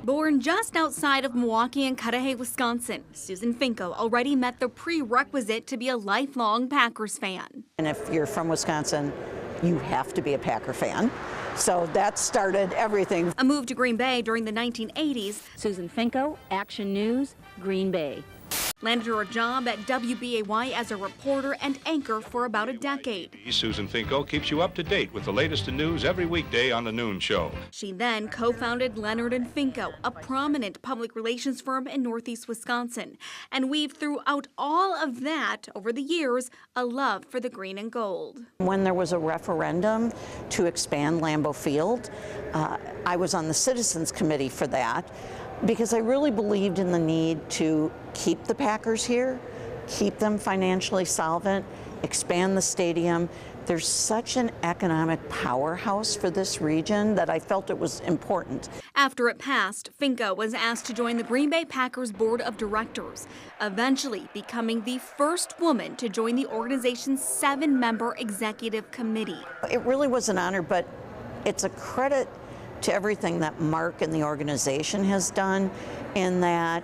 Born just outside of Milwaukee and Cudahy, Wisconsin, Susan Finco already met the prerequisite to be a lifelong Packers fan. And if you're from Wisconsin, you have to be a Packer fan. So that started everything. A move to Green Bay during the 1980s. Susan Finco, Action News, Green Bay. Landed her a job at WBAY as a reporter and anchor for about a decade. Susan Finco keeps you up to date with the latest in news every weekday on The Noon Show. She then co-founded Leonard & Finco, a prominent public relations firm in Northeast Wisconsin, and weaved throughout all of that over the years a love for the green and gold. When there was a referendum to expand Lambeau Field, I was on the Citizens Committee for that, because I really believed in the need to keep the Packers here, keep them financially solvent, expand the stadium. There's such an economic powerhouse for this region that I felt it was important. After it passed, Finco was asked to join the Green Bay Packers Board of Directors, eventually becoming the first woman to join the organization's 7-member executive committee. It really was an honor, but it's a credit to everything that Mark and the organization has done, in that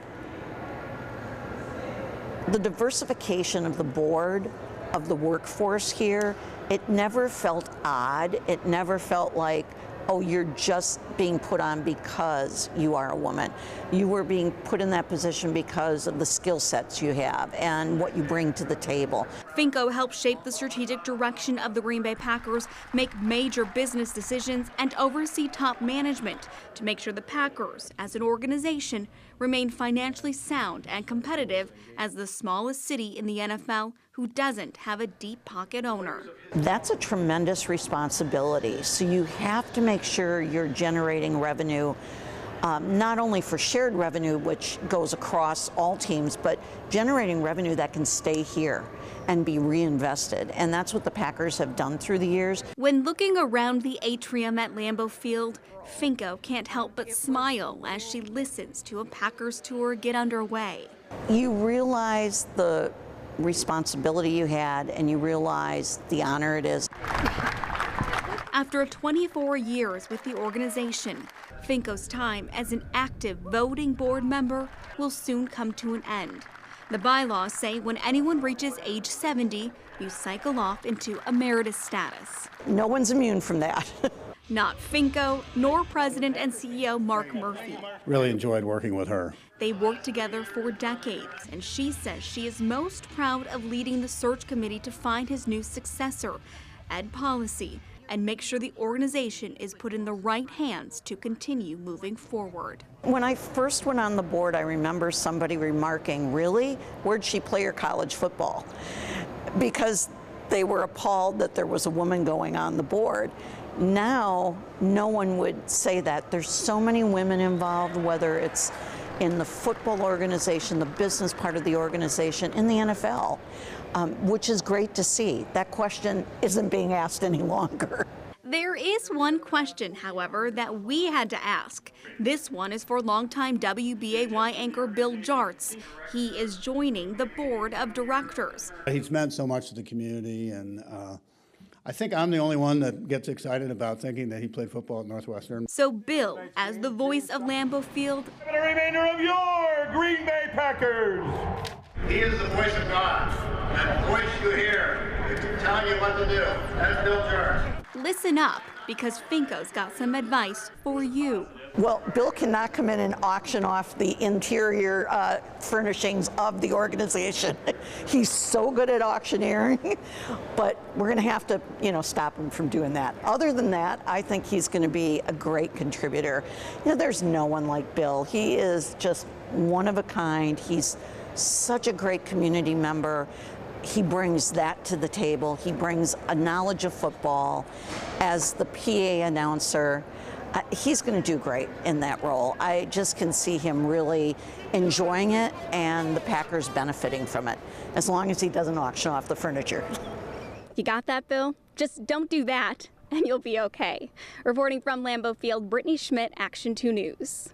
the diversification of the board, of the workforce here, it never felt odd. It never felt like, oh, you're just being put on because you are a woman. You were being put in that position because of the skill sets you have and what you bring to the table. Finco helped shape the strategic direction of the Green Bay Packers, make major business decisions, and oversee top management to make sure the Packers, as an organization, remain financially sound and competitive as the smallest city in the NFL who doesn't have a deep pocket owner. That's a tremendous responsibility. So you have to make sure you're generating revenue, not only for shared revenue, which goes across all teams, but generating revenue that can stay here and be reinvested. And that's what the Packers have done through the years. When looking around the atrium at Lambeau Field, Finco can't help but smile as she listens to a Packers tour get underway. You realize the responsibility you had, and you realize the honor it is. After 24 years with the organization, Finco's time as an active voting board member will soon come to an end. The bylaws say when anyone reaches age 70, you cycle off into emeritus status. No one's immune from that. Not Finco, nor President and CEO Mark Murphy. Really enjoyed working with her. They worked together for decades, and she says she is most proud of leading the search committee to find his new successor, Ed Policy, and make sure the organization is put in the right hands to continue moving forward. When I first went on the board, I remember somebody remarking, "Really? Where'd she play her college football?" Because they were appalled that there was a woman going on the board. Now, no one would say that. There's so many women involved, whether it's in the football organization, the business part of the organization, in the NFL, which is great to see. That question isn't being asked any longer. There is one question, however, that we had to ask. This one is for longtime WBAY anchor Bill Jarts. He is joining the board of directors. He's meant so much to the community, and I think I'm the only one that gets excited about thinking that he played football at Northwestern. So Bill, as the voice of Lambeau Field, and the remainder of your Green Bay Packers. He is the voice of God, that voice you hear, telling you what to do. That's Bill Jarts. Listen up, because Finco's got some advice for you. Well, Bill cannot come in and auction off the interior furnishings of the organization. He's so good at auctioneering, but we're going to have to, stop him from doing that. Other than that, I think he's going to be a great contributor. There's no one like Bill. He is just one of a kind. He's such a great community member. He brings that to the table. He brings a knowledge of football. As the PA announcer, he's going to do great in that role. I just can see him really enjoying it and the Packers benefiting from it, as long as he doesn't auction off the furniture. You got that, Bill? Just don't do that, and you'll be okay. Reporting from Lambeau Field, Brittany Schmidt, Action 2 News.